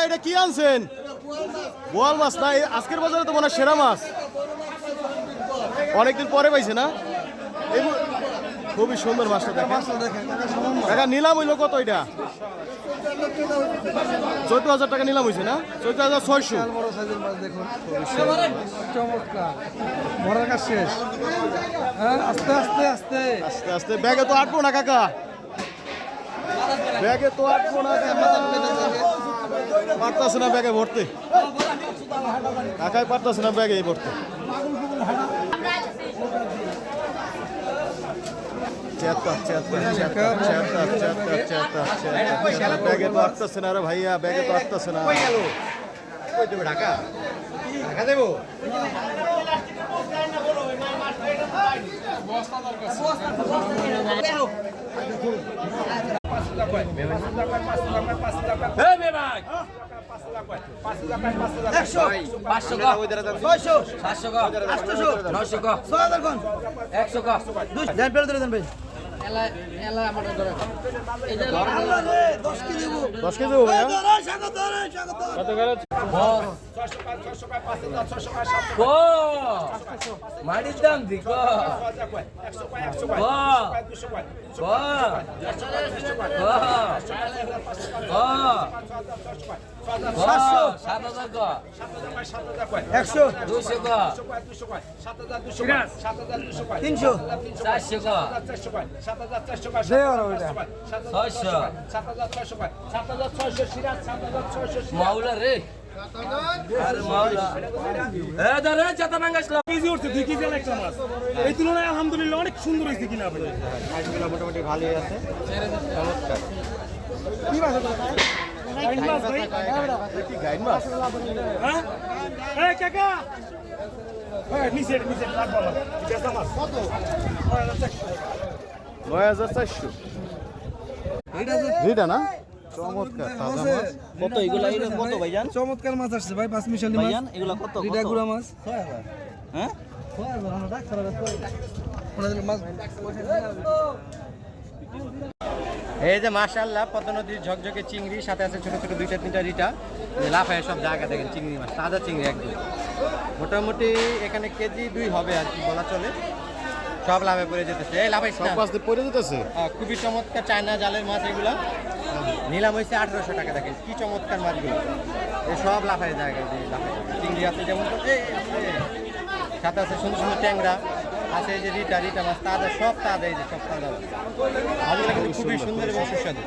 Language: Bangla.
এটা কি আনছেন? বোয়াল মাছ না? আজকের বাজারে তো মনে হয় সেরা মাছ। অনেকদিন পরে পাইছে না? খুবই সুন্দর মাছটা দেখেন। দেখা নিলাম হইলো কত এটা? 14,000 টাকা নিলাম হয়েছে না? 14,600। ভরার কাজ শেষ। হ্যাঁ, আস্তে আস্তে আস্তে আস্তে আস্তে। ব্যাগে তো আটবো না কাকা, ব্যাগে তো আটবো না কাকা। পারতাছে না ব্যাগে ভরতে, কাকাই পারতাছে না ব্যাগে ভরতে। ব্যাগে তো আটতাছে না রে ভাইয়া, ব্যাগে তো আটতাছে না। ঢাকা ঢাকা দেবো। দশ কেজি দেবো ভাইয়া? কত গেল? মাটির দাম দিক মাওলা রে এই তুলনায় আলহামদুলিল্লাহ অনেক সুন্দর হয়েছে কিনা। মোটামুটি ভালোই আছে, চমৎকার। নিচে 9,400 এইটা না? চমৎকার তাজা মাছ। কত এগুলা? কত ভাইজান? চমৎকার মাছ আসছে ভাই, 5 মিশালি মাছ। ভাইজান এগুলা কত? রিডা গুড়া মাছ। হ্যাঁ, এই যে মাশাআল্লাহ পদ্মা নদীর ঝকঝকে চিংড়ি, সাথে আছে ছোট ছোট 2-3টা রিটা লাফায় সব জায়গা দেখেন। চিংড়ি মাছ, তাজা চিংড়ি একদম। মোটামুটি এখানে কেজি 2 হবে আর কি বলা চলে। সব লাভে পড়ে যেতেছে। এই লাফাই সব মাছ দিয়ে পড়ে যেতেছে। খুবই চমৎকার চায়না জালের মাছ এগুলা। নিলাম হয়েছে 1800 টাকা। দেখেন কি চমৎকার মাছগুলো, এই সব লাফায় জায়গায় যে লাফায়। চিংড়ি আছে যেমন, সাথে আছে সুন্দর সুন্দর ট্যাংরা আছে, এই যে রিটা মাছ তাজা, সব তাজা, এই যে সব তাজা মাছগুলো কিন্তু খুবই সুন্দর এবং সুস্বাদু।